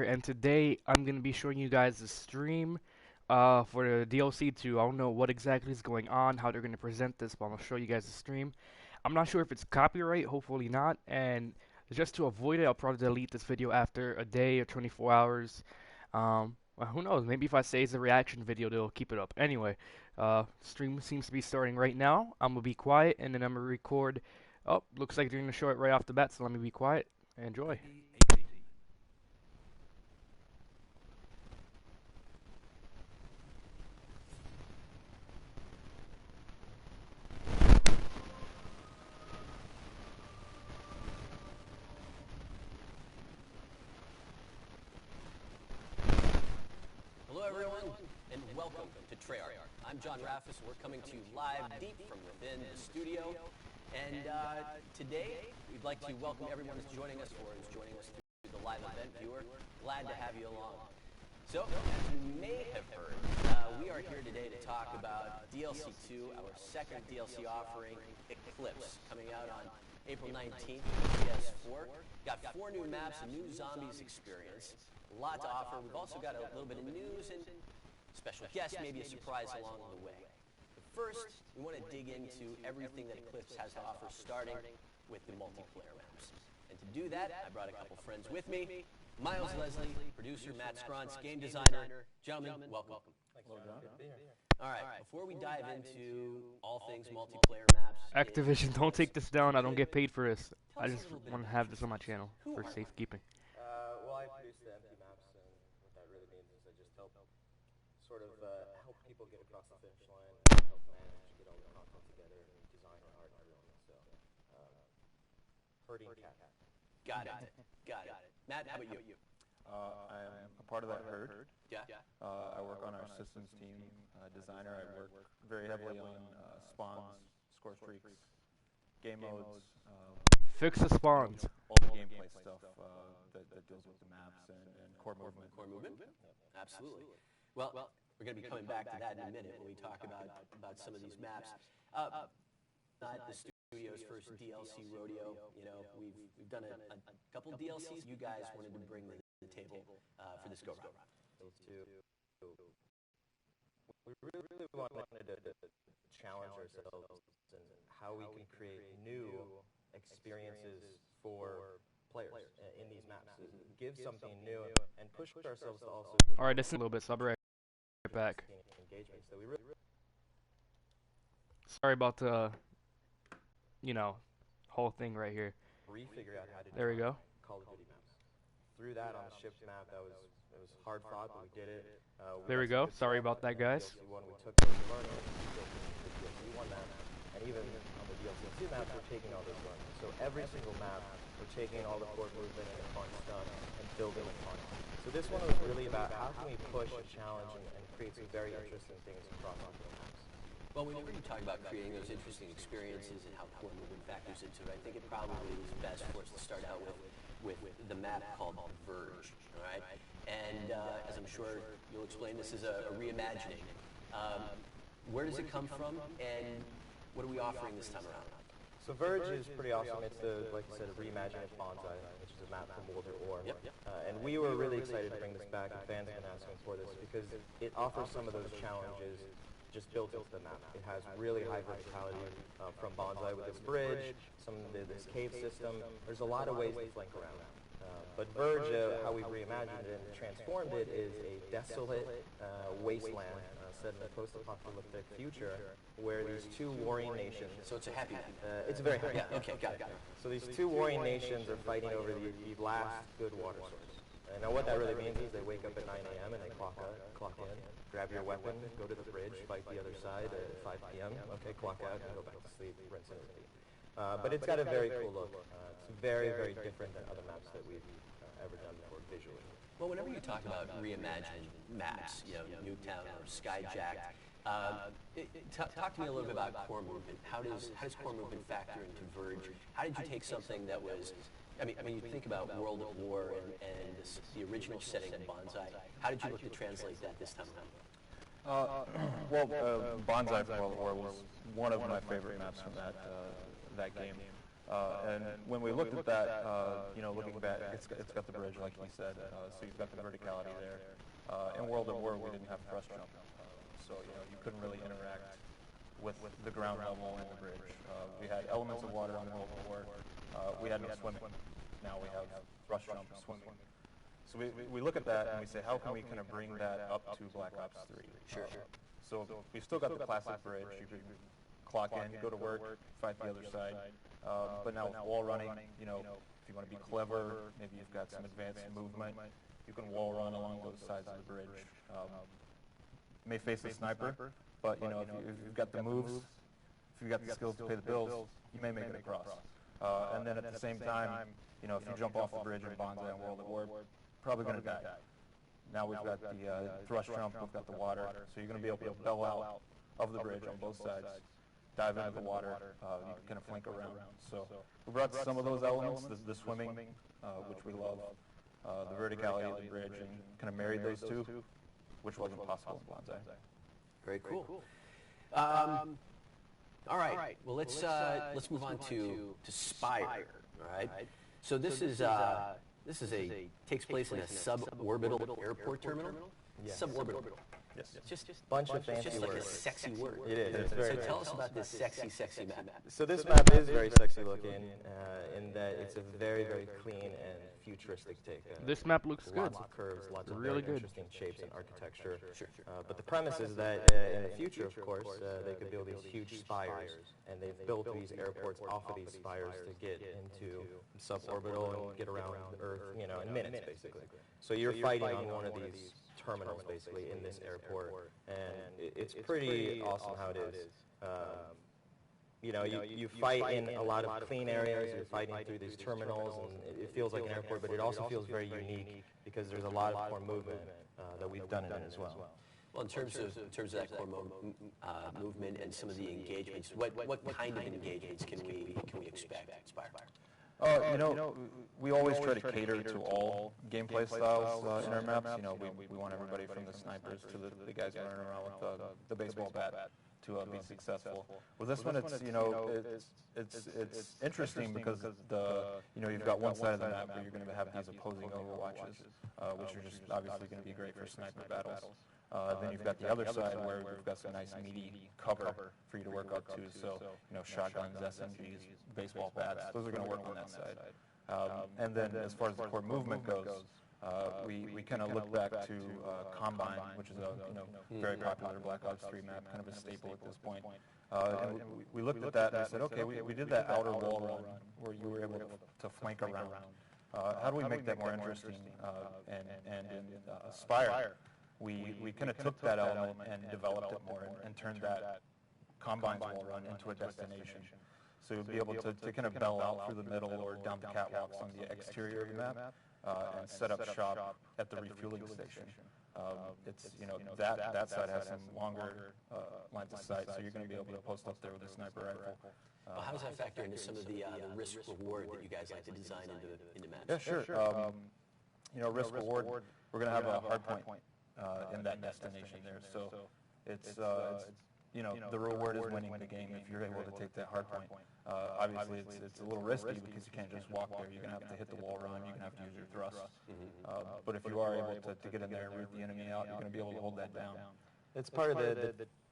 and today I'm going to be showing you guys the stream for the dlc2. I don't know what exactly is going on, how they're going to present this, but I'm going to show you guys the stream. I'm not sure if it's copyright, hopefully not, and just to avoid it, I'll probably delete this video after a day or 24 hours. Well, who knows, maybe if I say it's a reaction video, they'll keep it up. Anyway, stream seems to be starting right now. I'm going to be quiet, and then I'm going to record. Oh, looks like they're going to show it right off the bat, so let me be quiet. Enjoy. Hello everyone, and welcome to Treyarch. I'm John Raffis, and we're coming to you live deep from within the studio. And today, we'd like to welcome everyone who's joining us through the live event viewer. Glad to have you along. So, as you may have heard, we are here today to talk about DLC2, our second DLC offering, Eclipse, coming out on April 19th for PS4. Got 4 new maps, a new zombies experience. A lot to offer. We've also got a little bit of news and special guests, maybe a surprise along the way. But first, we want to dig into everything that Eclipse has to offer, starting with the multiplayer maps. And to do that, I brought a couple friends with me. Miles Leslie, producer, Matt Scrantz, game designer. Gentlemen, welcome. Hello, John. Good to be here. All right, before we dive into all things multiplayer maps... Activision, don't take this down. I don't get paid for this. I just want to have this on my channel for safekeeping. Well, I produce the empty maps, and what that really means is I just help help people get across the finish line, help manage, get all the content together, and design and art and everything. So, herding cat. Got it. Matt, how about you? I am a part of that herd. Yeah. I work on our systems team, designer. I work very heavily on spawns, score streaks, game modes. Fix the spawns. All the gameplay stuff that deals with the maps and core movement. Core movement? Absolutely. Well, we're going to be coming back to that in a minute when we talk about some of these maps. Not the studio's first DLC rodeo. You know, we've done a couple DLCs you guys wanted to bring to the table for this go-round. We really wanted to challenge ourselves in how we can create new experiences for players in these maps. Give something new and push ourselves to also... Alright, this is a little bit, so I'll be right back. Engagement. So we really... Sorry about the, whole thing right here. Refigure out how to There we go. Call of Duty maps. Through that on the ship's map, it was hard fought, but we did it. There we go. Sorry about that, guys. We took those learnings, we built the DLC1 map, and even on the DLC2 maps, we're taking all those learnings. So every single map, we're taking all the core movement and the fun stuff and building the fun. So this one was really about how can we push, challenge, and create some very interesting things across all the maps. Well, whenever you talk about creating those interesting experiences and how core movement factors into it, I think it probably is best for us to start out with the map called Verge, all right? And as I'm sure you'll explain, this is a reimagining. Where does it come from, and what are we offering this time around? So Verge is pretty awesome. It's like you said, a reimagining of Bonsai, which is a map from World War. Yep. And we were really excited to bring this back, and fans have been asking for this because it offers some of those challenges just built into the map. It has really high versatility from Bonsai with its bridge, this cave system. There's a lot of ways to flank around. But Verge, how we reimagined it and transformed it, is a desolate wasteland set in a post-apocalyptic future where these two warring nations... So it's a happy map. It's a very happy map. Yeah, okay, got it. So these two warring nations are fighting over the last good water source. And now what that really means is they wake up at 9 a.m. and they clock in, grab your weapon, go to the bridge, fight the other side at 5 p.m., okay, clock out, and go back to sleep, rinse and repeat. But it's got a very cool look. It's very, very different than other maps that we've ever done before visually. Well, whenever you talk about reimagining maps, Nuketown or Skyjack, talk to me a little bit about core movement. How does core movement factor into Verge? How did you take something that was, I mean, you think about World at War and the original setting of Bonsai. How did you look to translate that this time around? Bonsai from World War was one of my favorite maps from that game. And when we looked at that, looking back, it's got the bridge, like he said, so you've got the verticality there. In World at War, we didn't have thrust jump, so you couldn't really interact with the ground level and the bridge. We had elements of water on World at War. We had no swimming. Now we have thrust jump, swimming. So we look at that and we say, how can we kind of bring that up to Black Ops 3? Sure. So we've still got the classic bridge. You can clock in, go to work, fight the other side. But now with wall running, if you want to be clever, maybe you've got some advanced movement, you can wall run along both sides of the bridge. You may face a sniper, but if you've got the moves, if you've got the skills to pay the bills, you may make it across. And then at the same time, if you jump off the bridge in BLzN and World at War, probably going to die. Now we've got the thrust jump, we've got the water, so you're going to be able to bell out of the bridge on both sides, dive into the water, you can kind of flank around. So we brought some of those elements, the swimming, which we love, the verticality of the bridge, and kind of married those two, which wasn't possible in BLzN. Very cool. All right. Well, let's move on to Spire. All right. So this takes place in a suborbital airport terminal. Yes. Suborbital. Yes. Just Bunch of it's fancy just like a words. sexy word. It is. It's So very tell nice. us about this sexy map. So this map is very sexy looking in that it's a very, very clean and futuristic take. This map looks good. Lots of curves, lots of Really very good. interesting shapes and architecture. Sure. But the premise is that in the future, of course, they could build these huge spires, and they've built these airports off of these spires to get into suborbital and get around the Earth, in minutes, basically. So you're fighting on one of these terminals, basically, in this airport, and it's pretty awesome how it is. You fight in a lot of clean areas, you're fighting through these terminals, and it feels like an airport, but it also feels very unique because there's a lot of core movement that we've done in it as well. Well, in terms of that core movement and some of the engagements, what kind of engagements can we expect at Spire? We always try to cater to all gameplay styles in our maps. We want everybody from the snipers to the guys running around with the baseball bat to be successful. With this one, it's interesting because you've got one side of the map where you're going to have these opposing overwatches, which are just obviously going to be great for sniper battles. Then you've got the other side where you've got some nice meaty cover for you to work up to. So, shotguns, SMGs, baseball bats, those are going to work on that side. And then as far as the core movement goes, we kind of look back to Combine, which is a very popular Black Ops 3 map, kind of a staple at this point. And we looked at that and we said, okay, we did that outer wall run where you were able to flank around. How do we make that more interesting? And in Spire, we kind of took that element and developed it more and turned that Combine's wall run into a destination. So you'll be able to kind of bell out through the middle or down the catwalks on the exterior of the map and set up shop at the refueling station. That side has some longer lines of sight, so you're going to be able to post up there with a sniper rifle. Well, how does that factor into some of the risk reward that you guys like to design into maps? Yeah, sure. Risk reward, we're going to have a hard point in that destination there. So it's the reward is winning the game if you're able to take that hard point. Obviously, it's a little risky because you can't just walk there. You're going to have to hit the wall run. You're going to have to use your thrust. But if you are able to get in there and root the enemy out, you're going to be able to hold that down. It's part of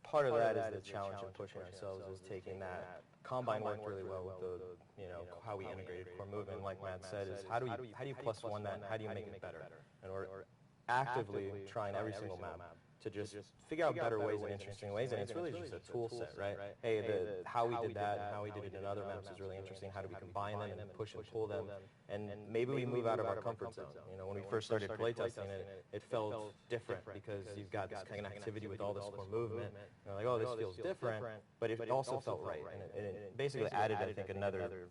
part of that is the challenge of pushing ourselves, is taking that. Combine worked really well with the, how we integrated core movement. Like Matt said, is how do you plus one that, and how do you make it better? And we're actively trying every single map to just figure out better ways and interesting ways, and it's really just a tool set, right? Hey, how we did that and how we did it in other maps is really interesting. How do we combine them and push and pull them? And maybe we move out of our comfort zone. When we first started playtesting it felt different because you've got this kind of activity with all this core movement. You're like, oh, this feels different, but it also felt right. And it basically added, I think, another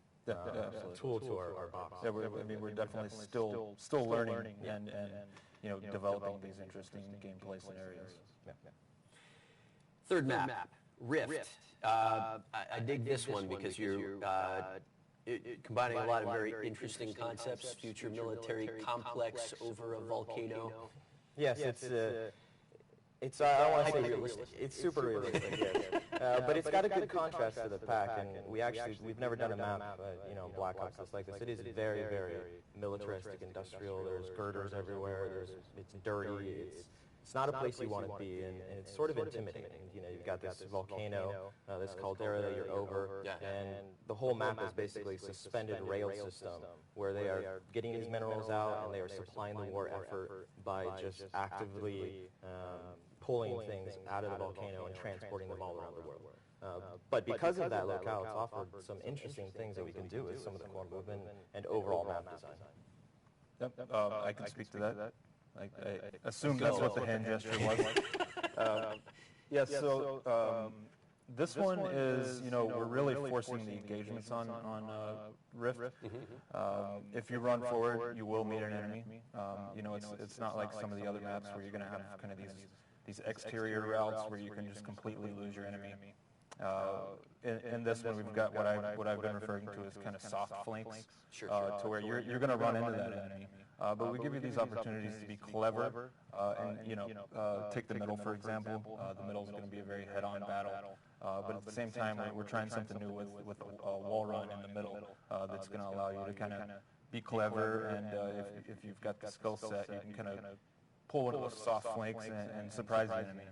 tool to our box. Yeah, we're definitely still learning and developing these interesting gameplay scenarios. Third map, Rift. I dig this one because you're combining a lot of very interesting concepts, future military complex over a volcano. Yes, It's, I don't want to say Hyper-realistic. it's super realistic, yes. But it's got a good contrast to the pack, and we've never done a map, you know, Black Ops that's like this. It is very, very militaristic, industrial. There's girders everywhere. It's dirty. It's not a place you want to be, and it's sort of intimidating. You know, you've got this volcano, this caldera that you're over, and the whole map is basically a suspended rail system where they are getting these minerals out, and they are supplying the war effort by just actively pulling things out of the volcano and transporting them all around the world. But because of that locale, it's offered some interesting things that we can do with some of the core movement and overall map design. Yep, I can speak to that. I assume that's what the hand gesture was. Yeah, so this one is, you know, we're really forcing the engagements on Rift. If you run forward, you will meet an enemy. You know, it's not like some of the other maps where you're going to have kind of these exterior routes where you can just completely lose your enemy. In this one, we've got what I've been referring to as kind of soft flanks, to where you're going to run into that enemy. But we give you these opportunities to be clever and, you know, take the middle, for example. The middle is going to be a very head-on battle. But at the same time, we're trying something new with a wall run in the middle that's going to allow you to kind of be clever, and if you've got the skill set, you can kind of pull one of those soft flanks and surprise the enemy.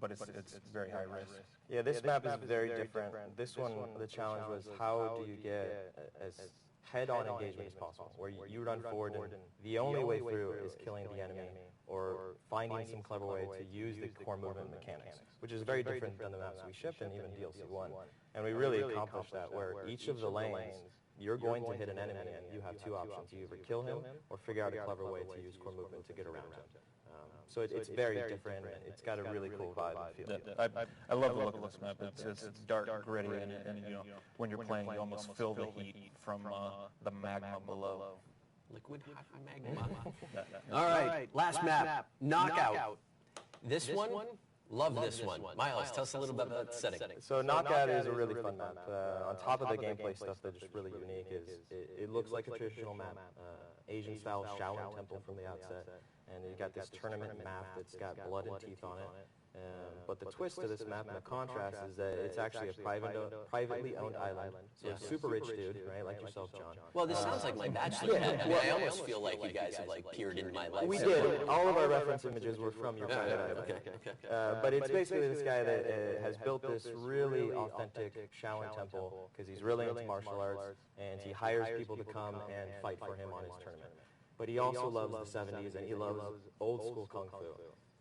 But it's very high risk. Yeah, this map is very different. This one, the challenge was how do you get as head-on engagement as possible, where you run forward and the only way through is killing the enemy or finding some clever way to use the core movement mechanics, which is very different than the maps we shipped and even DLC1. And we really accomplished that, where each of the lanes, you're going to hit an enemy and you have two options. You either kill him or figure out a clever way to use core movement to get around him. So it's very different. It's got a really cool vibe and feel. I love the look of this map. It's dark, gritty, and you know, when you're playing, you almost feel the heat from the magma below. Liquid hot magma. All right, last map, Knockout. This one, love this one. Miles, tell us a little bit about the setting. So Knockout is a really fun map. On top of the gameplay stuff that's just really unique is it looks like a traditional map, Asian-style Shaolin temple from the outset. And you got this tournament map that's got blood and teeth on it. But the twist to this map and the contrast is that it's actually a privately owned island. So a super rich dude, right, like yourself, John. Well, this sounds like my bachelor pad. I mean, I almost feel like you guys have like peered into my life. We did. All of our reference images were from your private island. Okay. But it's basically this guy that has built this really authentic Shaolin temple because he's really into martial arts, and he hires people to come and fight for him on his tournament. But he also loves the 70s, and he loves old school kung fu.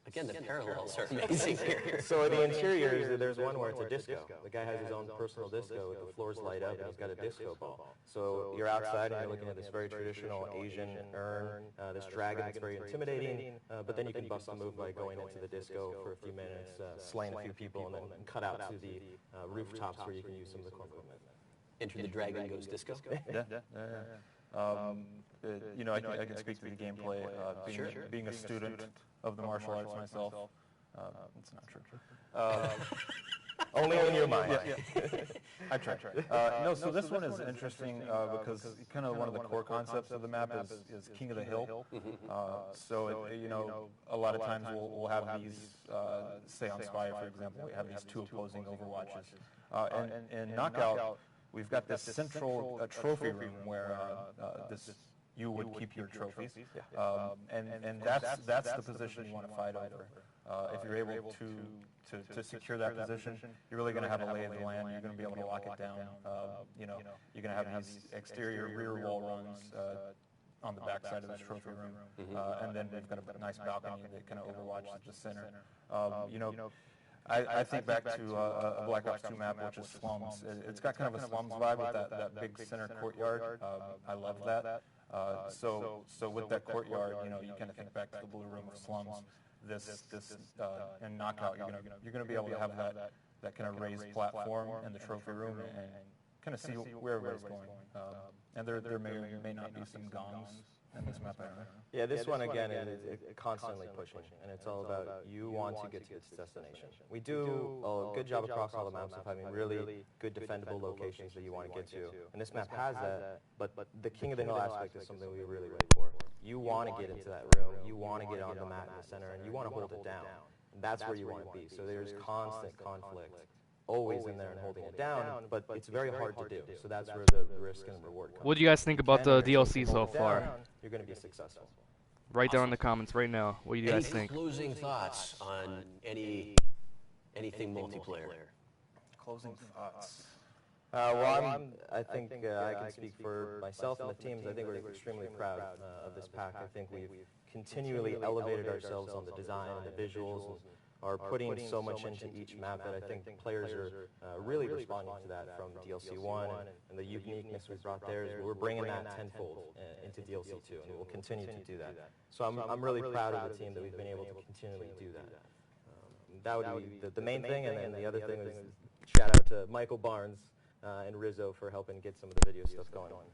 Again, the parallels are amazing here. So the interiors, there's one where it's a disco. The guy has his own personal disco with the floors light up, and he's got a disco ball. So you're outside, and you're looking at this very traditional Asian urn, this dragon that's very intimidating, but then you can bust a move by going into the disco for a few minutes, slaying a few people, and then cut out to the rooftops where you can use some of the core movement. Enter the Dragon Goes Disco? Yeah. You know, I can speak to the gameplay. Being a student of the martial arts myself, it's not true. Only in your mind. I try. No, so this one is interesting because kind of one of the core concepts of the map is King of the Hill. So, you know, a lot of times we'll have these, say on Spire, for example, we have these two opposing overwatches. And in Knockout, we've got this central trophy room where you would keep your trophies, and that's the position you want to fight over. If you're able to secure that position, you're really going to have a lay of the land. You're going to be able to lock it down. You know, you're going to have these exterior rear wall runs on the back side of this trophy room, and then we've got a nice balcony that kind of overwatches the center. You know, I think back to a Black Ops 2 map, which is Slums. It's got kind of a Slums vibe with that big center courtyard. I love that. So with that courtyard, you know, you kind of think back to the blue room of Slums. This in Knockout, you're gonna be able to have that kind of raised platform in the trophy room and kind of see where everybody's going. And there may or may not be some gongs in this map. I don't know. Yeah, this one again is constantly pushing, and it's all about you want to get to its destination. We do a good job across all the maps of having really good defendable locations that you want to get to, and this map has that, but the King of the Hill aspect is something we really wait for. You want to get into that room, you want to get on the map in the center, and you want to hold it down. That's where you want to be. So there's constant conflict, always in there and holding it down, but it's very hard to do. So that's where the risk and reward comes. What do you guys think about the DLC so far? You're going to be successful. Write down in the comments right now. What do you guys think? Any closing thoughts on anything multiplayer? Closing thoughts. I think I can speak for myself and the teams. I think we're extremely proud of this pack. I think we've continually elevated ourselves on the design and the visuals, and are putting so much into each map that I think players are really responding to that from DLC 1, and the uniqueness we brought there is we're bringing that tenfold into DLC 2, and we'll continue to do that. So I'm really proud of the team that we've been able to continually do that. That would be the main thing, and then the other thing is shout out to Michael Barnes and Rizzo for helping get some of the video stuff going on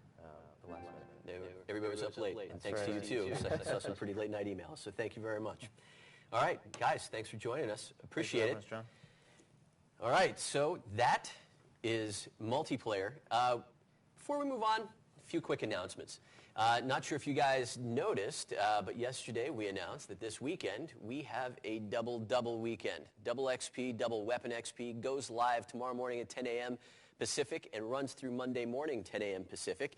the last minute. Everybody was up late, and thanks to you too. I saw some pretty late night emails, so thank you very much. All right, guys, thanks for joining us. Appreciate it. Thanks, John. All right, so that is multiplayer. Before we move on, a few quick announcements. Not sure if you guys noticed, but yesterday we announced that this weekend we have a double weekend. Double XP, double weapon XP goes live tomorrow morning at 10 a.m. Pacific and runs through Monday morning, 10 a.m. Pacific.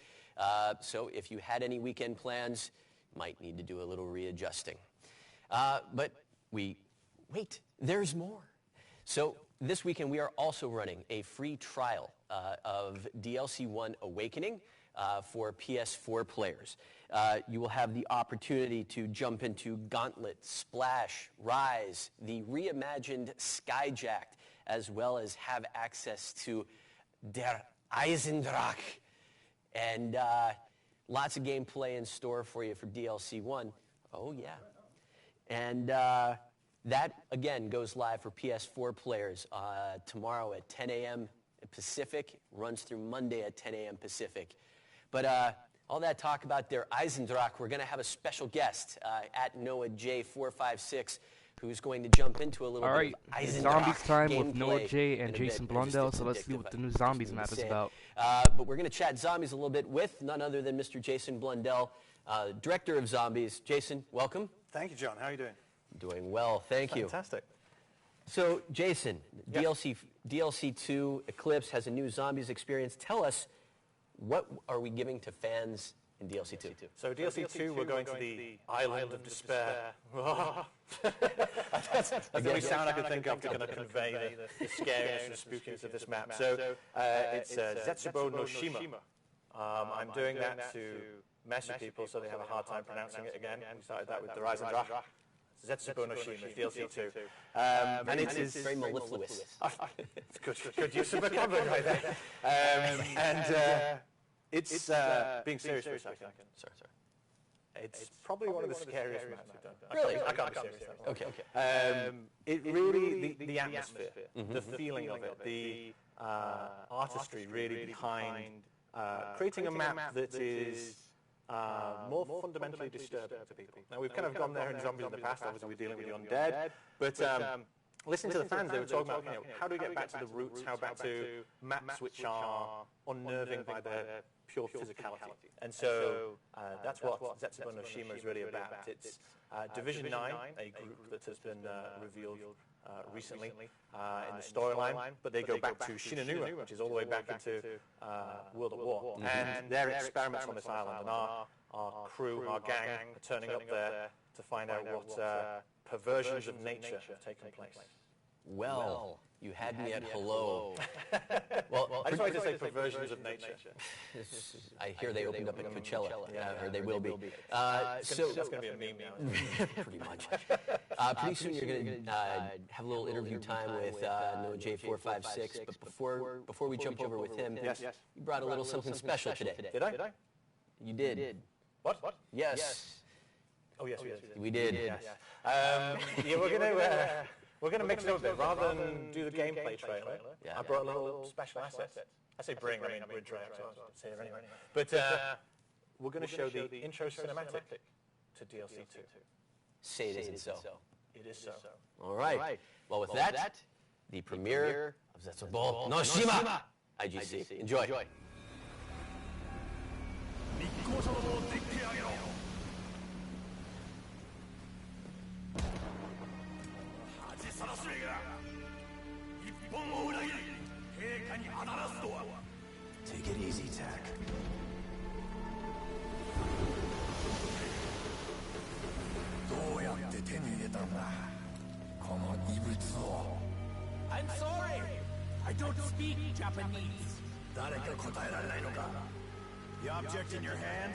So if you had any weekend plans, might need to do a little readjusting. But wait, there's more. So this weekend we are also running a free trial of DLC 1 Awakening for PS4 players. You will have the opportunity to jump into Gauntlet, Splash, Rise, the reimagined Skyjacked, as well as have access to Der Eisendrache. And lots of gameplay in store for you for DLC 1. Oh, yeah. And that, again, goes live for PS4 players tomorrow at 10 a.m. Pacific, runs through Monday at 10 a.m. Pacific. But all that talk about Der Eisendrache, we're going to have a special guest at Noah J456 who's going to jump into a little bit of Eisendrache Zombies time gameplay with Noah J and in a Jason bit. They're just Blundell, so let's see addictive, what the new Zombies map is about. But we're going to chat zombies a little bit with none other than Mr. Jason Blundell, director of Zombies. Jason, welcome. Thank you, John. How are you doing? Doing well, thank you. Fantastic. So, Jason, Yes. DLC 2 Eclipse has a new Zombies experience. Tell us, what are we giving to fans in DLC 2? So DLC 2, we're going to the Island of Despair. That's the only sound I could think of to kind of convey the scariness and spookiness of this map. So it's Zetsubo no Shima. I'm doing that to mess with people so they have a hard time pronouncing it again. We started that with the Eisendrache. Zetsubo no Shima, DLC 2. And it is very mellifluous. It's good use of vocabulary right there. And it's, being serious for a second. Sorry. It's probably one of the scariest maps we've done. Really? I can't be serious. Okay. It really, the atmosphere, the feeling of it, the artistry really behind creating a map that is more fundamentally disturbing to people. Now, we've kind of gone there in Zombies in the past, obviously we're dealing with the undead, but listening to the fans, they were talking about, how do we get back to the roots, how back to maps which are unnerving by their pure physicality. And so that's what Zetsubo no Shima is really about. It's Division 9, a group that has been revealed recently in the storyline, but they go back to Shinonura, which is all the way back into World at War. And their experiments on this island, and our crew, our gang, are turning up there to find out what perversions of nature have taken place. Well, you had me at hello. Well, I just wanted to say perversions of nature. I hear they opened up at Coachella. Yeah, or they will be. So that's going to be a meme now. Pretty much. Pretty soon you're going to have a little interview time with Noah J456. But before we jump over with him, you brought a little something special today. Did I? You did. What? Yes. Oh, yes, We did. Yes. We're going to mix it up a bit. Rather than do the gameplay trailer, I brought a little special asset. I say bring, I mean we're drag, so I'll say it anyway. But we're going to show the intro cinematic to DLC 2. Say it isn't so. It is so. All right. Well, with that, the premiere of Zetsubo no Shima IGC. Enjoy. Take it easy, Tack. I'm sorry! I don't speak Japanese. The object in your hand?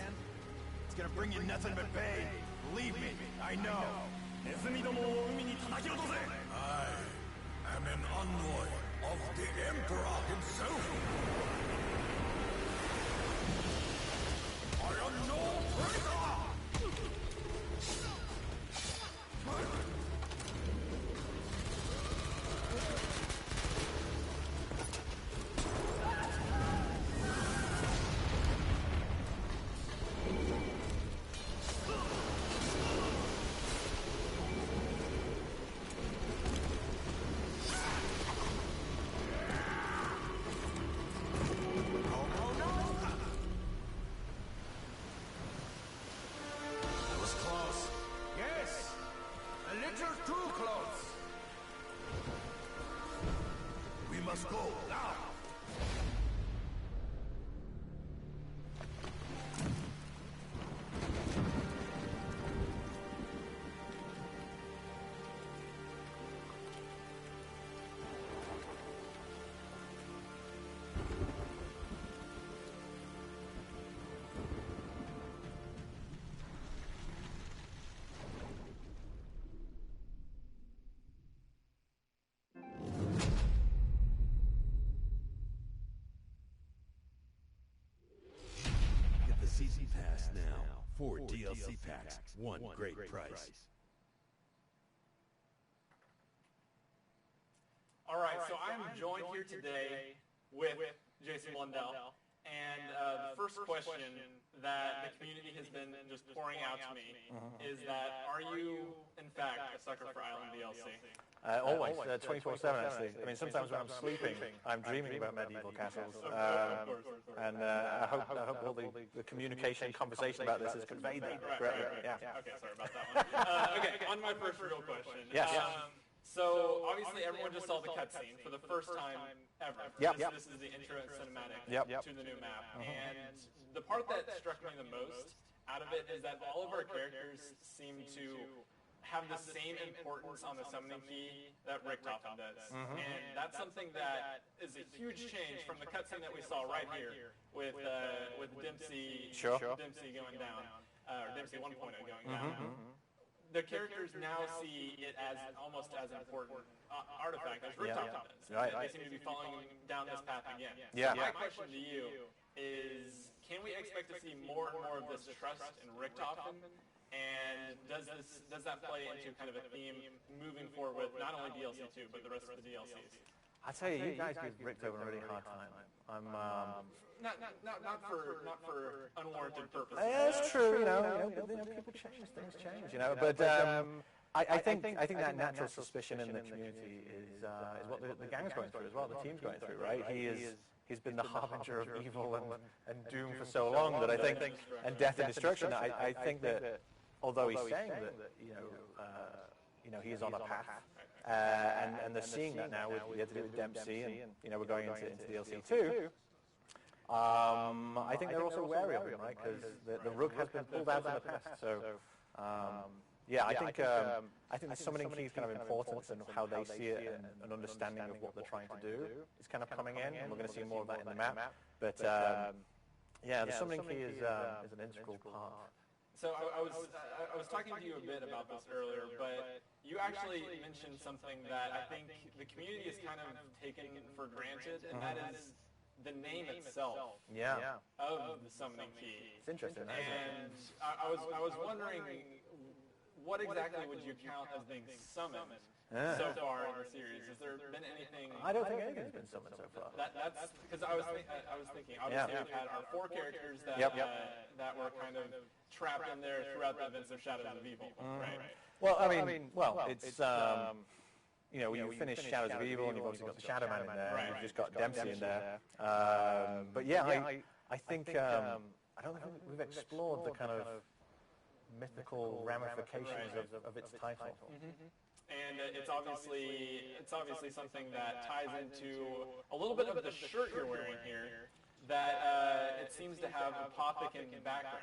It's gonna bring you nothing but pain. Believe me, I know. I am an envoy of the Emperor himself. I am no traitor! Let's go, now! Season Pass now. 4 DLC packs, 1 great price. All right, so I'm joined here today with Jason Blundell, and the first question that the community has been just pouring out to me is that, are you, in fact, a sucker for Island DLC? Always, 24/7 actually. I mean, sometimes when I'm sleeping, I'm dreaming about medieval castles. And I hope all the communication and conversation about this has conveyed that. Yeah. Okay, sorry about that one. Okay, on my first real question. Yes. So, obviously, everyone just saw the cutscene for the first time ever. This is the intro cinematic to the new map. And the part that struck me the most out of it is that all of our characters seem to have the same importance on the summoning key that Richtofen does. And that's something that is a huge change from the cutscene that we saw right here with Dempsey, Dempsey going down, or Dempsey 1.0 going down. The characters now see it as almost as important artifact as Richtofen does. They seem to be following down this path again. So my question to you is, can we expect to see more and more of this trust in Richtofen? And does that play into kind of a theme moving forward with not only DLC2 but the rest of the DLCs? I tell you, you guys give Richtofen a really hard time. I'm not for unwarranted purposes. Yeah, it's true, people change, things change, But I think that natural suspicion in the community is what the gang's going through as well, the team's going through, right? He's been the harbinger of evil and doom for so long that I think, and death and destruction. I think that although he's saying that he is on a path, and they're seeing that now with Dempsey, and we're going into DLC2. I think they're also wary of him, right? Because the rug has been pulled out in the past. So, I think the summoning key is kind of important, and how they see it, and an understanding of what they're trying to do is kind of coming in, and we're going to see more of that in the map. But the summoning key is an integral part. So I was talking to you a bit about this earlier, but you actually mentioned something that I think the community is kind of taken for granted, and that is the name itself of the summoning key. It's interesting. And I was wondering, what exactly would you count as being summoned so far in the series? Has there been anything? I don't think anything's been summoned so far. That's because I was thinking. Obviously, we've had our 4 characters that were kind of trapped in there throughout the events of Shadows of Evil, right? Well, it's you finish Shadows of Evil, and you've obviously got the Shadow Man in there, and you've just got Dempsey in there. But I think I don't think we've explored the kind of mythical ramifications of its title. and it's obviously something that ties into a little bit of the shirt you're wearing here. That it seems to have a Apothicon background.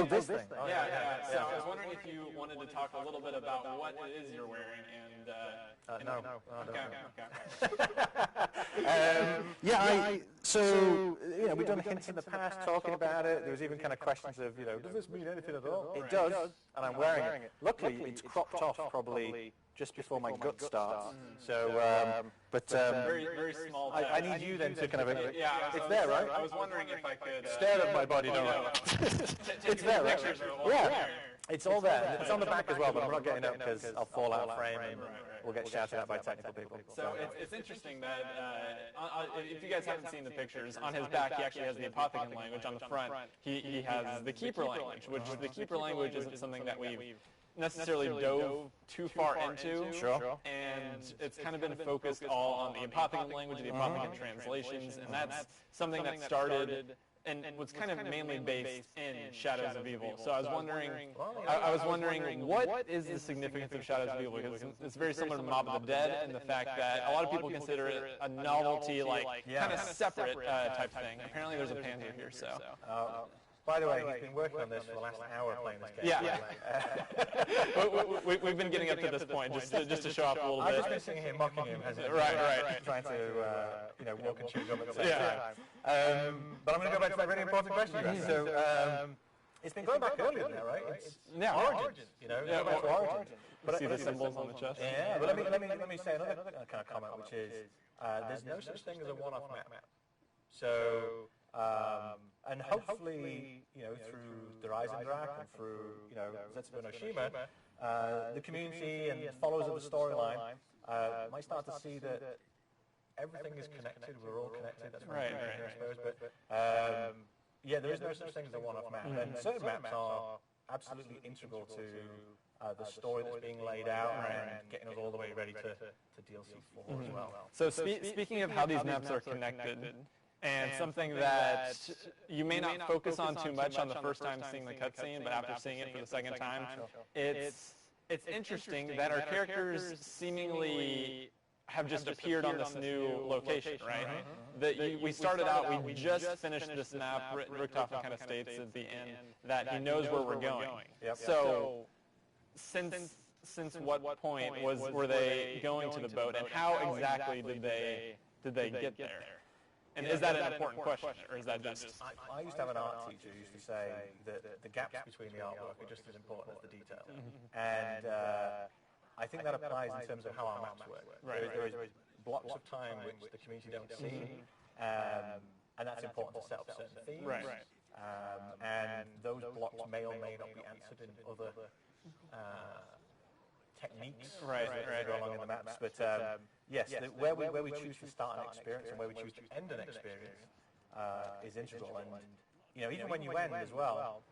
This thing. Yeah. So I was wondering if you wanted to talk a little bit about what it is you're wearing and. No. Okay. So we've done hints in the past talking about it. There was even kind of questions of, does this mean anything at all? It does, and I'm wearing it. Luckily, it's cropped off probably just before my gut starts. So, very, very small. I need you then to kind of. It's there, right? I was wondering if I could stare at my body. No. It's there, right? Yeah. It's all there. It's on the back as well, but I'm not getting up because I'll fall out of frame and we'll get shouted at by technical people. So it's interesting that if you guys haven't seen the pictures, on his back he actually has the Apothicon language. On the front, he has the Keeper language, which the Keeper language isn't something that we've necessarily dove too far into. Sure. And it's kind of been focused all on the Apothicon language, the Apothicon translations, and that's something that started and was kind of mainly based in Shadows of Evil. So I was wondering, what is the significance of Shadows of Evil? Because it's very similar to Mob of the Dead, and the fact that a lot of people consider it a novelty, like kind of separate type thing. Apparently, there's a panty here. So. By the way, he's been working on this for the last hour playing this game. Yeah. We've been getting up to this point just to show off a little bit. I've just been sitting here mocking him as right. Trying to walk and chew gum at the same time. But I'm going to go back to that really important question you asked. So it's been going back earlier than that, right? It's origins, go back to origins. But see the symbols on the chest. Yeah, but let me say another kind of comment, which is there's no such thing as a one-off map. So. And hopefully, through the Reisendrak and through, Zetsubo no Shima, the community and followers of the storyline might start to see that everything is connected. We're all connected. That's right. I suppose. But there is no such thing as a one-off map. And certain maps are absolutely integral to the story that's being laid out and getting us all the way ready to DLC 4 as well. So speaking of how these maps are connected. And something that you may not focus on too much on the first time seeing the cutscene, but after seeing it for the second time, it's interesting that our characters seemingly have just appeared on this new location, right? We started out, we just finished this map. Richtofen kind of states at the end that he knows where we're going. So since what point were they going to the boat, and how exactly did they get there? And is that an important question, or is that just... I used to have an art teacher who used to say that the gaps between the artwork are just as important as the detail. And I think that applies in terms of how our maps work. There is blocks of time which the community don't see, and that's important to set up certain themes. And those blocks may or may not be answered in other techniques that go along in the maps. But yes, where we choose to start an experience and where we choose to end an experience is integral. And even when you end as well,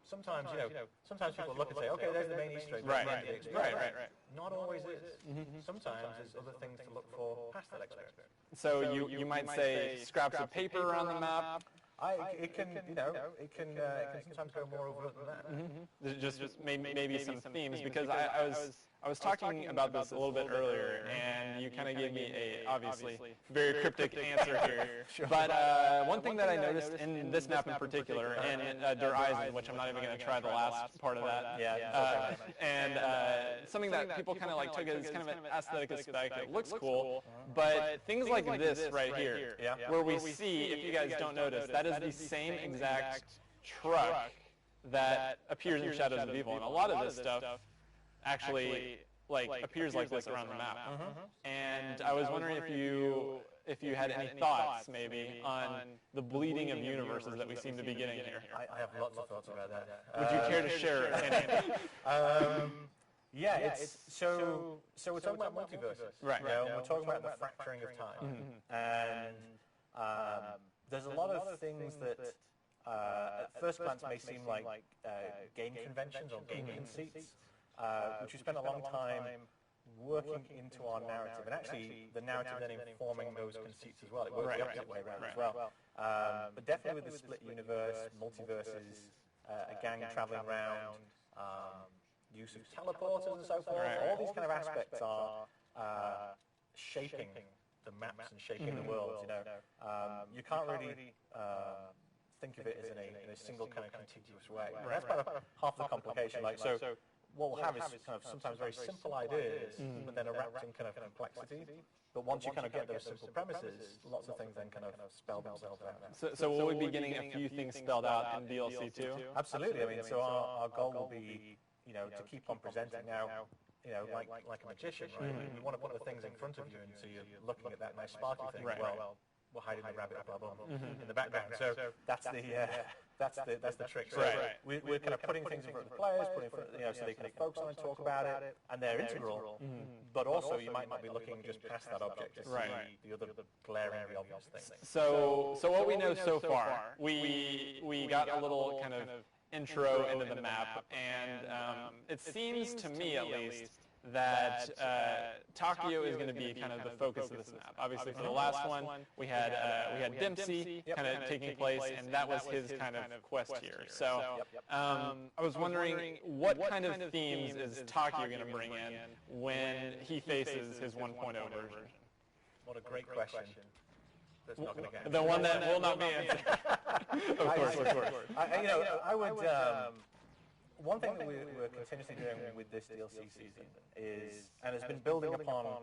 sometimes people look and say, okay, there's the main Easter egg. Right. Not always is. Sometimes there's other things to look for past that experience. So you might say scraps of paper around the map. It can sometimes go more overt than that. Just maybe some themes, because I was talking about this a little bit earlier, and you kind of gave me a obviously very cryptic answer here. But one thing that I noticed in this map in particular, and Der Eisen, which I'm not even going to try the last part of that, and something that people kind of like took as kind of an aesthetic aspect. It looks cool, but things like this right here, where we see, if you guys don't notice, that is the same exact truck that appears in Shadows of Evil, and a lot of this stuff actually appears like this around the map. And I was wondering if you had any thoughts maybe on the bleeding of universes that we seem to be getting here. I have lots of thoughts about that. Would you care to share any? So we're talking about multiverses. Right. We're talking about the fracturing of time. And there's a lot of things that at first glance may seem like game conventions or game conceits, which we spent a long time working into our narrative, and actually the narrative then informing those conceits as well. It works the opposite way around as well. But definitely with the split universe, multiverses, a gang traveling around, use of teleporters and so forth. All these kind of aspects are shaping the maps and shaping the world. You can't really think of it as in a single kind of contiguous way. That's kind of half the complication. So what we'll have is kind of sometimes very simple ideas, but then are wrapped in kind of complexity. But once you kind of get those simple premises, lots of things then kind of spell themselves out. So will we be getting a few things spelled out in DLC2? Absolutely. I mean, so our goal will be, to keep on presenting now, like a magician, right? We want to put the things in front of you, and so you're looking at that nice sparkly thing. Well, we're hiding the rabbit problem in the background. So that's the trick. So we're kind of putting things in front of the players, so they can focus on and talk about it, and they're integral. But also, you might not be looking just past that object to see the other glaringly obvious things. So what we know so far, we got a little kind of intro into the map, and it seems to me at least that Takio is going to be kind of the focus of this map. Obviously, for the last one, we had Dempsey kind of taking place, and that was his kind of quest here. So I was wondering, what kind of themes is Takio going to bring in when he faces his 1.0 version? What a great question. That's not going to get the one that will not be answered. Of course. I would. One thing that we're continuously doing with this DLC season is, and has been building upon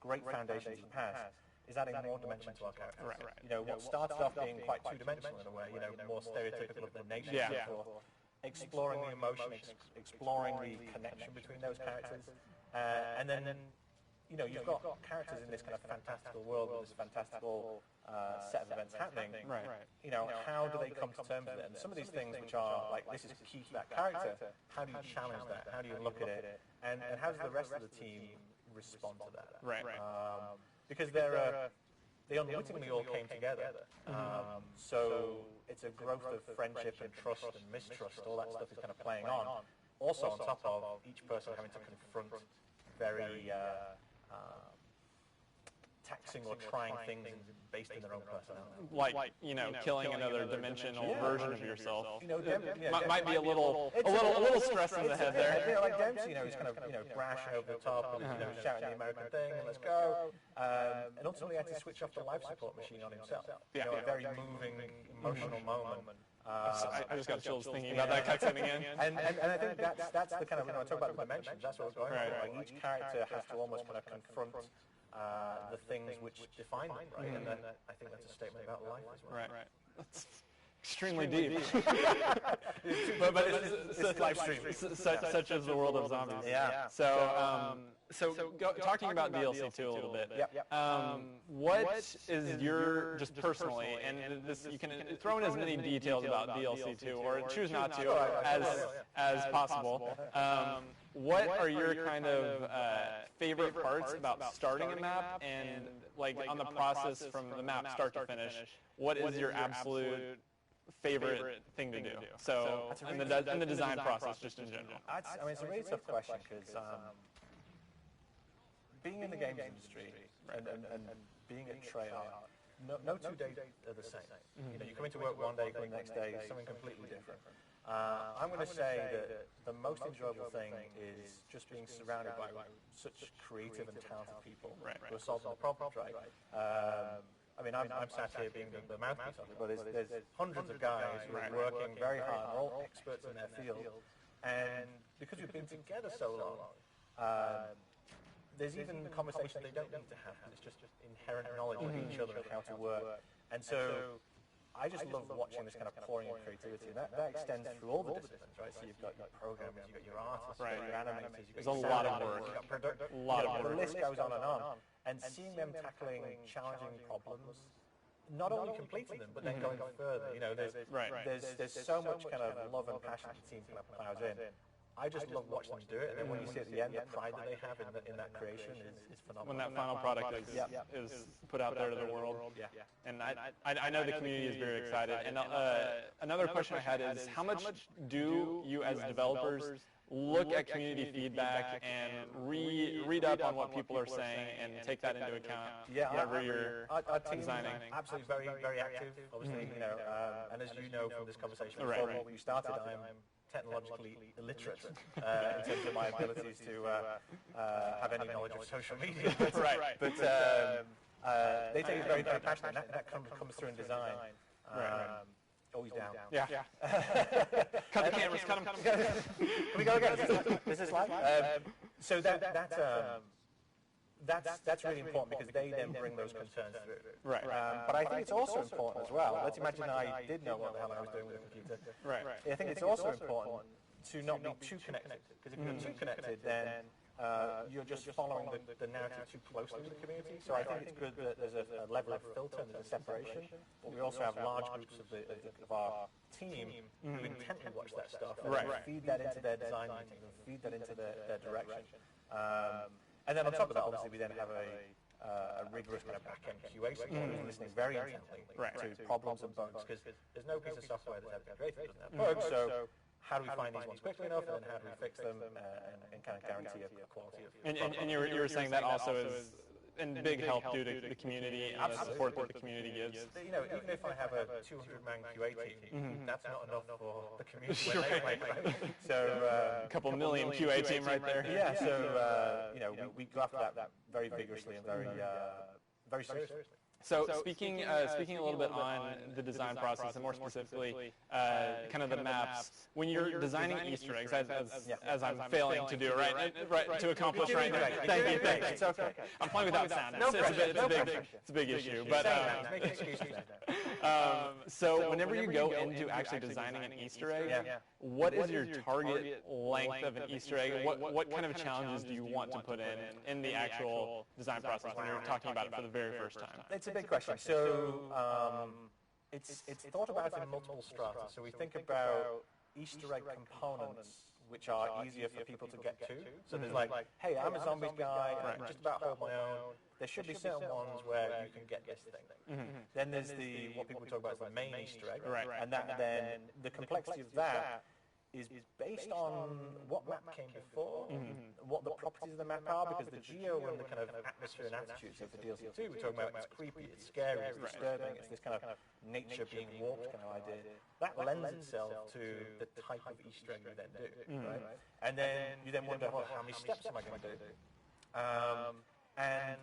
great foundations in the past, is adding more dimension to our characters. What started off being quite two-dimensional in a way, more stereotypical of their nature, and so forth, exploring the emotion, exploring the connection between those characters, and then you've got characters in this kind of fantastical world with this fantastical set of events happening. How do they come to terms with it? And some of these things which are like, this is key to that character, how do you challenge that? How do you look at it? And how does the rest of the team respond to that? Because they unwittingly all came together. So it's a growth of friendship and trust and mistrust. All that stuff is kind of playing on. Also on top of each person having to confront very taxing or trying things based in their own personality. Like killing another dimensional version of yourself. Might be a little stress in the head there. Like Dempsey, he's kind of brash over the top, and shouting the American thing, and let's go. And ultimately, had to switch off the life support machine on himself. A very moving, emotional moment. I just got chills thinking about that cutscene again. And I think that's the kind of, I talk about the dimensions, that's what we're going for. Like, each character has to almost kind of confront the things which define them, and then I think that's a statement about life as well. That's extremely deep. but it's live streaming. Such as the world of zombies. So talking about DLC2 a little bit, what is your, just personally, and this you can throw in as many details about DLC2 or choose not to as possible. What are your kind of favorite parts about starting a map, and like on the process from the map start to finish, what is your absolute favorite thing to do? So in the design process, just in general. I mean, it's a really tough question because being in the games industry and being at Treyarch, no 2 days are the same. You come into work one day, come in the next day, something completely different. I'm going to say that the most enjoyable thing is just being surrounded by such creative and talented people who are solving the problems, I mean, I'm sat here being the mouthpiece of it, but there's hundreds of guys who are working very hard, they're all experts in their field, and because we've been together so long, there's even conversations they don't need to have. It's just inherent knowledge of each other and how to work. And so I just love watching this kind of pouring in creativity. And that extends through all the disciplines, right? So you've got your programmers, you've got your artists, you've got your animators, you've got a lot of work. The list goes on. And seeing them tackling challenging problems, not only completing them, but then going further. There's so much kind of love and passion the team kind of plows in. I just love watching them do it, and then when you see at the end the pride that they have in that creation is phenomenal. When that final product is put out there to the world. And I know the community is very excited. And another question I had is, how much do you as developers look at community feedback and read up on what people are saying and take that into account whenever you're designing? Absolutely, very, very active, obviously, and as you know from this conversation before we started, I'm technologically illiterate in terms of my abilities to have any knowledge of social media. But they take it very, very passionate, and that comes through in design. Always down. Yeah. Cut the cameras, cut them. Can we go again? Is this live? So that's really important because they then bring those concerns through. Right. But I think it's also important as well. Let's imagine I did know what the hell I was doing with a computer. Right. I think it's also important to not be too connected, because if you're too connected, then you're just following the narrative too closely with the community. So I think it's good that there's a level of filter and there's a separation. But we also have large groups of our team who intently watch that stuff and feed that into their design meetings and feed that into their direction. And then on top of that, obviously, we then have a rigorous kind of back-end QA support who's listening very intently to problems and bugs, because there's no piece of software that's ever been created that doesn't have bugs. So how do we find these ones quickly enough, and then how do we fix them and kind of guarantee a quality of And you were saying that also is in big help due to the community and the support that the community gives. You know, even if I have a 200-man QA team, that's not enough for the community when they make, right? So a couple million QA team right there. Yeah. So you know, we go after that very vigorously and very seriously. So speaking a little bit on the design process, and more specifically, kind of the maps, when you're designing Easter eggs, as I'm failing to do, right, to accomplish right now. Thank you. It's okay. I'm playing without sound. It's a big issue. But so whenever you go into actually designing an Easter egg, what is your target length of an Easter egg? What kind of challenges do you want to put in the actual design process when you're talking about it for the very first time? It's a big question. So it's thought about in multiple strata. So we think about Easter egg components which are easier for people to get to. So there's like, hey, I'm a zombies guy, I can just about hold my own. There should be certain ones where you can get this thing. Then there's what people talk about as the main Easter egg. And then the complexity of that is based on what map came before, what the properties of the map are, because the geo and the kind of atmosphere and attitudes of the dlc2, we're talking about it's creepy, it's scary, it's disturbing, it's this kind of nature being warped kind of idea. That lends itself to the type of Easter egg you then do, right? And then you then wonder, well, how many steps am I going to do? And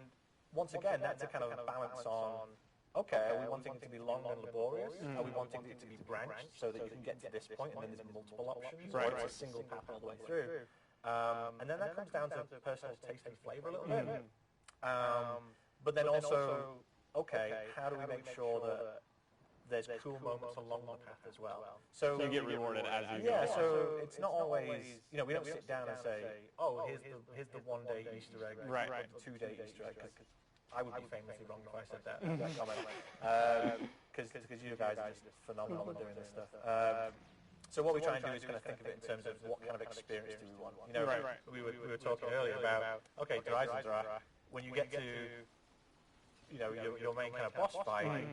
once again, that's a kind of balance on, okay, are we wanting it to be long and laborious? Are we wanting it to be branched so that you can get to this point and then there's multiple options? Or it's a single path all the way through? And then that comes down to personal taste and flavor a little bit. But then also, okay, how do we make sure that there's cool moments along the path as well? So you get rewarded as you go. Yeah, so it's not always, we don't sit down and say, oh, here's the one-day Easter egg, or the two-day Easter egg. I would be famously wrong if I said that comment, because you guys are just phenomenal at doing this stuff. So what we try and do is kind of think of it in terms of what kind of experience do we want. We were talking earlier about, okay, Horizons are, when you get to, your main kind of boss fight,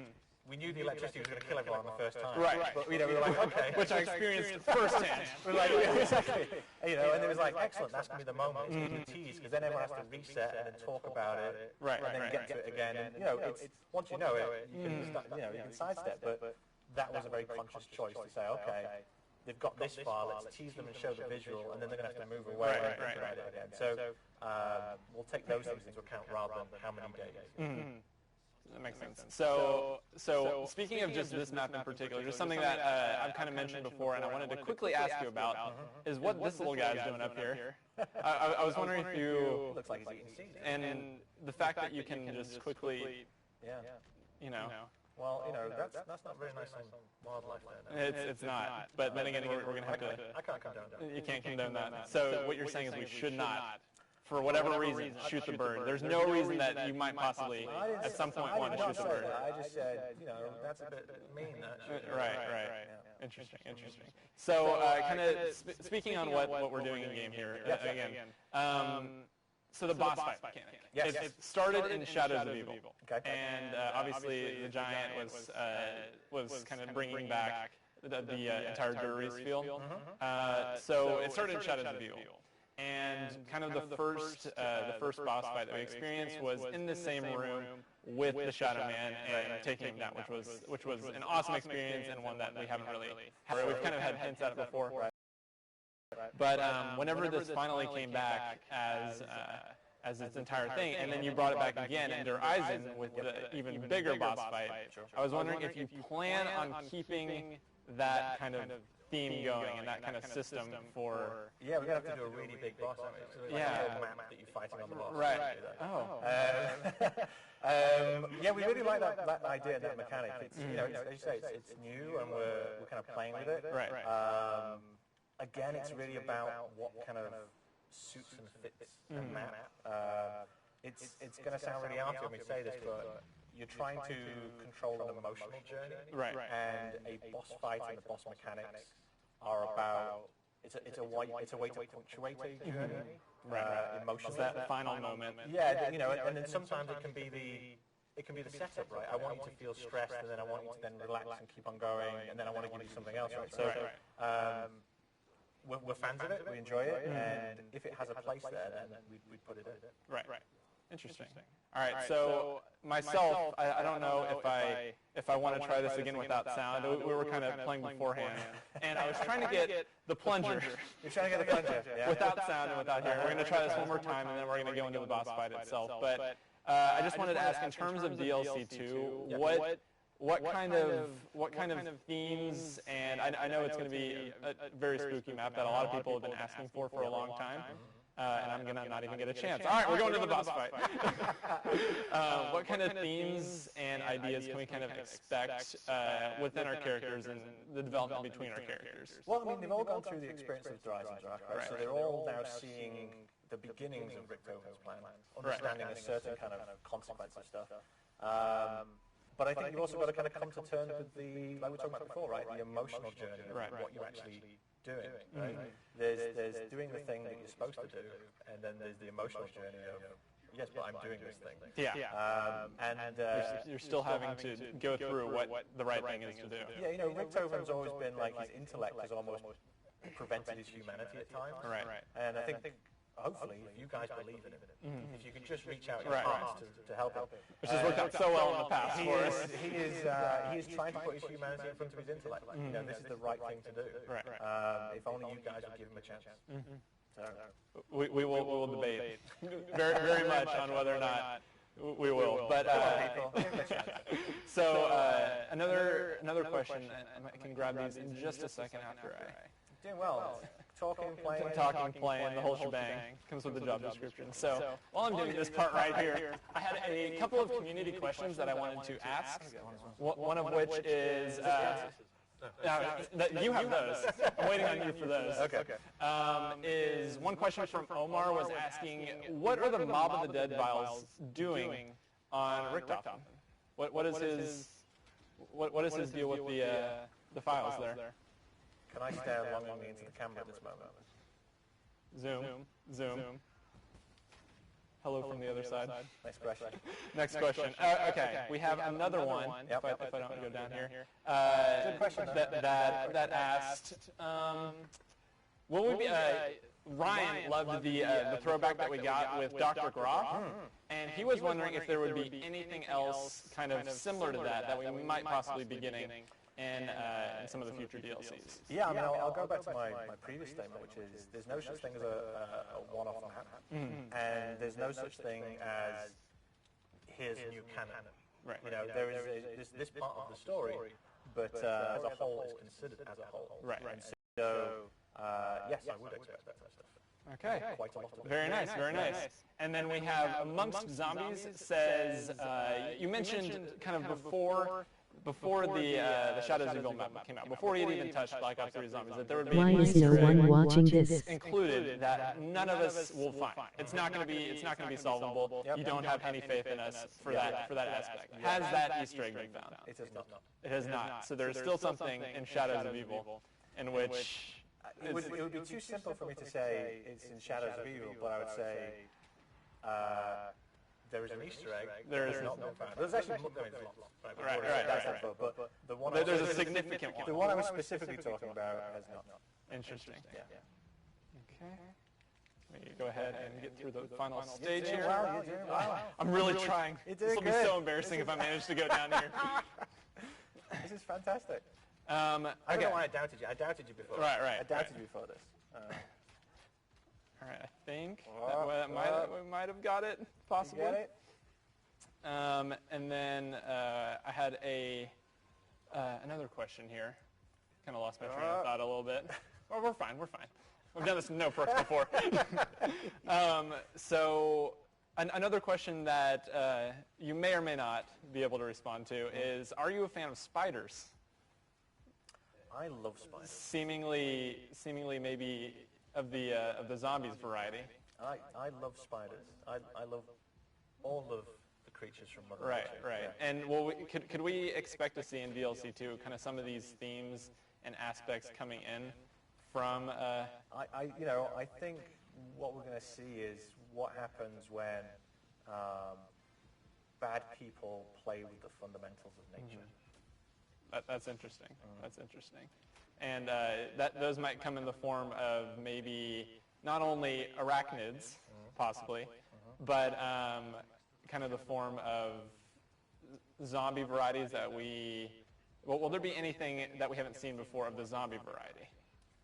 we knew the electricity was going to kill everyone the first time. But, we were like, okay. Which I experienced firsthand. We're like, exactly. And it was like, excellent, that's going to be the moment. It's going to be teased, because then everyone has to reset and then talk about it. And then get to it again. And, it's, once you know it, you can, you can sidestep. But that was a very conscious choice to say, okay, they've got this far, let's tease them and show the visual, and then they're going to have to move away and think about it again. So we'll take those things into account rather than how many days. That makes sense. So speaking of just this map in particular, just something that I've kind of mentioned before and I wanted to quickly ask you about is what this little guy's doing up here. I was wondering if you... Looks like he's eating seeds. And the fact that you can just quickly, Well, that's not very nice on wildlife there. It's not. But then again, we're going to have to... I can't condone that. You can't condone that. So what you're saying is we should not, for whatever reason, shoot the bird. There's no reason that you might possibly, at some point, want to shoot the bird. I just said, that's a bit mean. Right. Interesting. So, kind of speaking on what we're doing in game here again. So the boss fight mechanic. It started in Shadows of Evil, and obviously the giant was kind of bringing back the entire Duries feel. So it started in Shadows of Evil. And kind of the first boss fight that we experienced was in the same room with the Shadow Man and taking him down, which was an awesome experience and one that we haven't really had. We've kind of had hints at it before. But whenever this finally came back as its entire thing, and then you brought it back again in Der Eisen with the even bigger boss fight, I was wondering if you plan on keeping that kind of theme going and that kind of system for... Yeah, we're going to have to do a really big boss. So like a whole map that you're fighting on the boss. Right. Yeah, we really like that idea and that mechanic. It's, you know, as you say, it's new and we're kind of playing with it. Right. Again, it's really about what kind of suits and fits the map. It's going to sound really arty when we say this, but you're trying to control an emotional journey, and a boss fight and the boss mechanics are about. It's a way to punctuate a journey. Emotionally. It's that final moment. Yeah, you know, and then sometimes it can be the setup, right? I want you to feel stressed, and then I want you to then relax and keep on going, and then I want to give you something else, right? So, we're fans of it. We enjoy it, and if it has a place there, then we put it in. Right. Interesting. All right. So myself, I don't know if I want to try this again without sound. We were kind of playing beforehand, and I was trying to get the plunger. You're trying to get the plunger without sound and without hearing. We're going to try this one more time, and then we're going to go into the boss fight itself. But I just wanted to ask, in terms of DLC2, what kind of themes, and I know it's going to be a very spooky map that a lot of people have been asking for a long time. And I'm going to not even get a chance. All right, we're going to the boss fight. What kind of themes and ideas can we kind of expect within our characters and the development between our characters? Well, I mean, they've all gone through the experience of Rise and Draft, right? So they're all now seeing the beginnings of Richtoven's plan, understanding a certain kind of consequence of stuff. But I think you've also got to kind of come to terms with the, like we were talking about before, right? The emotional journey of what you're actually doing, right? There's doing the thing that you're supposed to do, and then there's the emotional journey of, yes, but I'm doing this thing. And you're still having to go through what the right thing is to do. Yeah, you know, Richtoven's always been like, his intellect has almost prevented his humanity at times. And I think, hopefully, if you guys believe in him, if you can just reach out your hearts to help him. Which has worked out so well in the past for us. He is trying to put his humanity in front of his intellect. You know, this is the right thing to do. If only you guys would give him a chance. We will debate very, very much on whether or not we will. But so another question. I can grab these in just a second after I. Doing well. Talking, playing, the whole shebang comes with the job description. So while I'm doing this part right here, I had a couple of community questions that I wanted to ask. One of which is, you have those. I'm waiting on you for those. Is one question from Omar was asking, what are the Mob of the Dead files doing on Richtofen? What is his deal with the files there? Can I stare longingly into the camera at this moment? Zoom. Hello from the other side. Next question. Next question. Okay, we have another one. If I don't go down here. Good question. That asked, will we be? Ryan loved the throwback that we got with Dr. Groff, and he was wondering if there would be anything else kind of similar to that we might possibly be getting in some of the future DLCs. Yeah, I mean, I'll go back to my previous statement, which is there's no such thing as a one-off map, and there's no such thing as here's new canon. You know, there is this part of the story, but as a whole, it's considered as a whole. And so, yes, I would expect that kind of stuff. Okay, quite a lot of it. Very nice. And then we have Amongst Zombies says, you mentioned kind of before the Shadows of Evil map came out, before we had even touched Black Ops 3 Zombies, that there would be Why is no one watching this? Included that none of us will find. It's not going to be solvable. You don't have any faith in us for that aspect. Has that Easter egg been found? It has not. It has not. So there's still something in Shadows of Evil in which it would be too simple for me to say it's in Shadows of Evil, but I would say there is an Easter egg. There is not been found. There's actually lots. Right. But the one there's a significant one. The one I was specifically talking about has not. Interesting. Okay. Let me go ahead and get through the final stage here. Wow, you're doing well. I'm really trying. This will be so embarrassing if I manage to go down here. This is fantastic. I don't know why I doubted you. I doubted you before. Right. I doubted you before this. All right, I think we might have got it, possibly. You got it? And then I had another question here. Kind of lost my train of thought a little bit. Well, we're fine. We've done this with no perks before. So another question that you may or may not be able to respond to is, are you a fan of spiders? I love spiders. Seemingly maybe of the zombies variety. I love spiders. I love all of the creatures from Mother Right, Nature. right. Yeah. And could we expect to see in DLC2 kind of some of these themes and aspects coming in from? I think what we're going to see is what happens when bad people play with the fundamentals of nature. That's interesting. That's interesting. And those might come in the form of maybe not only arachnids, possibly, but kind of the form of zombie varieties that we... Well, will there be anything that we haven't seen before of the zombie variety?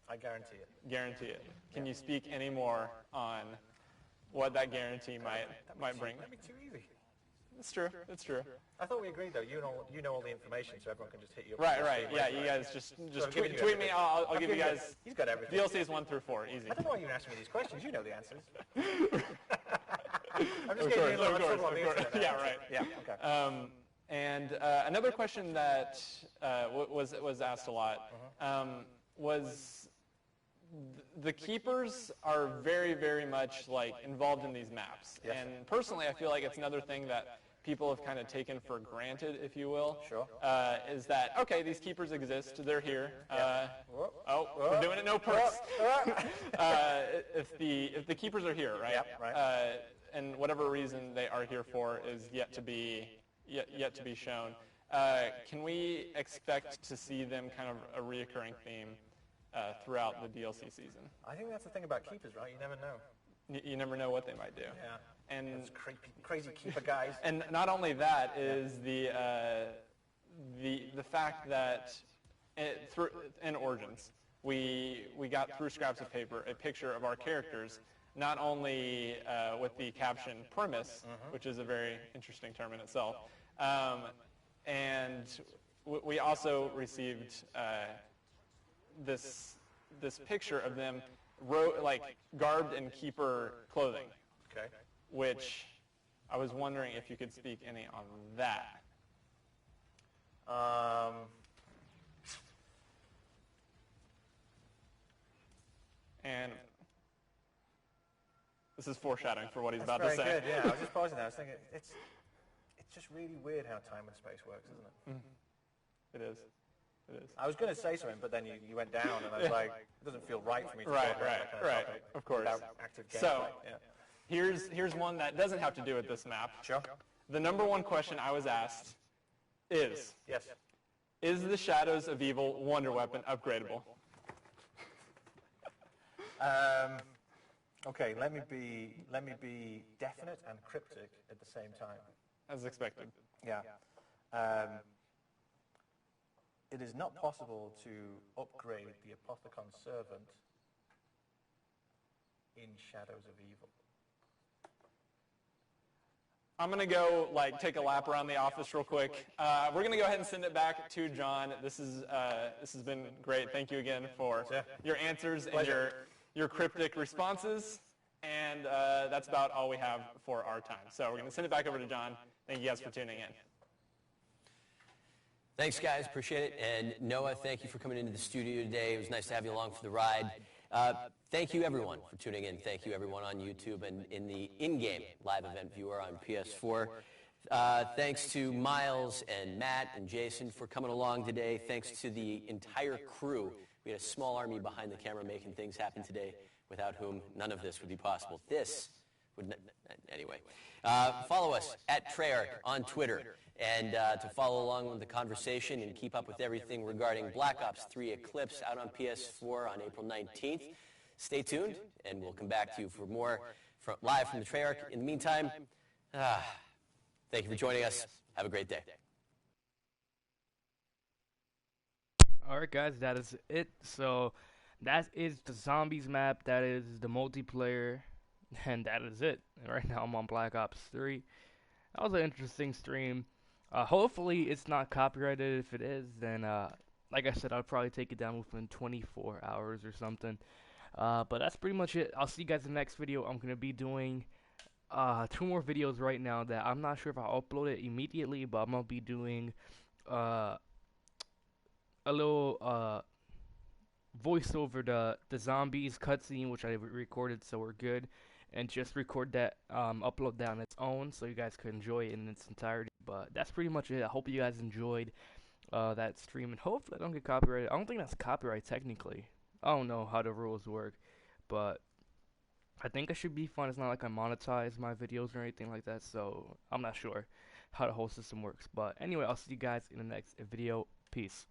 I guarantee it. Guarantee it. Can you speak any more on what that guarantee might bring? That'd be too easy. It's true. It's true. I thought we agreed, though. You know all the information, so everyone can just hit you up. Right. Yeah, you guys just tweet me. I'll give you guys. He's got everything. DLCs 1 through 4, easy. I don't know why you're asking me these questions. You know the answers. I'm just getting you a little trouble on the internet. Yeah, right. Yeah. Okay. And another question that was asked a lot was the keepers are very, very much like involved in these maps. Yes. And personally, I feel like it's another thing that people have kind of taken for granted, if you will. Sure. Is that, okay, these keepers exist, they're here. We're doing it no perks. If the keepers are here, right? Yep, right. And whatever reason they are here for is yet to be shown. Can we expect to see them kind of a reoccurring theme throughout the DLC season? I think that's the thing about keepers, right? You never know. You never know what they might do. Yeah. And those crazy keeper guys. And not only that is the fact that in Origins we got through scraps of paper a picture of our characters, not only with the caption "Primus," which is a very interesting term in itself, and we also received this picture of them garbed in keeper clothing. Okay. Which I was wondering if you could speak any on that. And this is foreshadowing for what he's about to say. Very good, yeah. I was just pausing there. I was thinking, it's just really weird how time and space works, isn't it? It is. It is. I was going to say something, but then you went down, and I was like, it doesn't feel right for me to talk about that kind of topic of course. without active gameplay. So, yeah. here's one that doesn't have to do with this map. Sure. The number one question I was asked is, yes, is the Shadows of Evil Wonder Weapon upgradable? Okay, let me be definite and cryptic at the same time. As expected. Yeah. It is not possible to upgrade the Apothecon Servant in Shadows of Evil. I'm going to go take a lap around the office real quick. We're going to go ahead and send it back to John. This has been great. Thank you again for your answers and your cryptic responses. And that's about all we have for our time. So we're going to send it back over to John. Thank you guys for tuning in. Thanks, guys. Appreciate it. And Noah, thank you for coming into the studio today. It was nice to have you along for the ride. Thank you, everyone, for tuning in. Thank you, everyone on YouTube and in the in-game live event viewer on PS4. Thanks to Miles and Matt and Jason for coming along today. Thanks to the entire crew. We had a small army behind the camera making things happen today, without whom none of this would be possible. This would anyway. Follow us at Treyarch on Twitter. And to follow along with the conversation and keep up with everything regarding Black Ops 3 Eclipse out on PS4 on April 19th, stay tuned, and we'll come back to you for more live from the Treyarch. In the meantime, thank you for joining us. Have a great day. Alright guys, that is it. So that is the zombies map, that is the multiplayer, and that is it. And right now I'm on Black Ops 3. That was an interesting stream. Hopefully it's not copyrighted. If it is, then like I said, I'll probably take it down within 24 hours or something. But that's pretty much it. I'll see you guys in the next video. I'm gonna be doing 2 more videos right now that I'm not sure if I'll upload it immediately, but I'm gonna be doing a little voice over the zombies cutscene, which I recorded, so we're good, and just record that, upload that on its own, so you guys could enjoy it in its entirety. But that's pretty much it. I hope you guys enjoyed that stream, and hopefully I don't get copyrighted. I don't think that's copyright technically. I don't know how the rules work, but I think it should be fun. It's not like I monetize my videos or anything like that, so I'm not sure how the whole system works. But anyway, I'll see you guys in the next video. Peace.